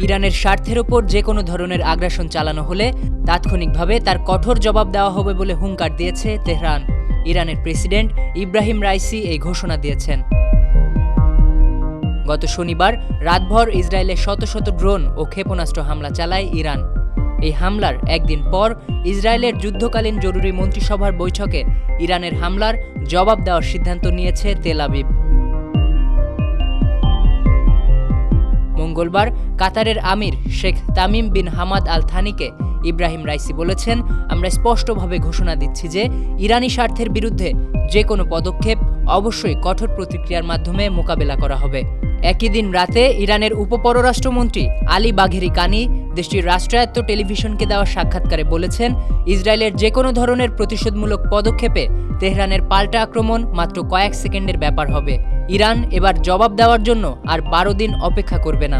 ইরানের স্বার্থের ওপর যে কোনো ধরনের আগ্রাসন চালানো হলে তাৎক্ষণিকভাবে তার কঠোর জবাব দেওয়া হবে বলে হুঙ্কার দিয়েছে তেহরান। ইরানের প্রেসিডেন্ট ইব্রাহিম রাইসি এই ঘোষণা দিয়েছেন। গত শনিবার রাতভর ইসরায়েলে শত শত ড্রোন ও ক্ষেপণাস্ত্র হামলা চালায় ইরান। এই হামলার একদিন পর ইসরায়েলের যুদ্ধকালীন জরুরি মন্ত্রিসভার বৈঠকে ইরানের হামলার জবাব দেওয়ার সিদ্ধান্ত নিয়েছে তেল আবিব। মঙ্গলবার কাতারের আমির Sheikh Tamim bin Hamad Al থানিকে ইব্রাহিম রাইসি বলেছেন, আমরা স্পষ্টভাবে ঘোষণা দিচ্ছি যে ইরানি স্বার্থের বিরুদ্ধে যে কোনো পদক্ষেপ অবশ্যই কঠোর প্রতিক্রিয়ার মাধ্যমে মোকাবেলা করা হবে। একই দিন রাতে ইরানের উপপররাষ্ট্রমন্ত্রী আলী বাঘেরি কানি দেশটির রাষ্ট্রায়ত্ত টেলিভিশনকে দেওয়া সাক্ষাৎকারে বলেছেন, ইসরায়েলের যে কোনো ধরনের প্রতিশোধমূলক পদক্ষেপে তেহরানের পাল্টা আক্রমণ মাত্র কয়েক সেকেন্ডের ব্যাপার হবে। ইরান এবার জবাব দেওয়ার জন্য আর 12 দিন অপেক্ষা করবে না।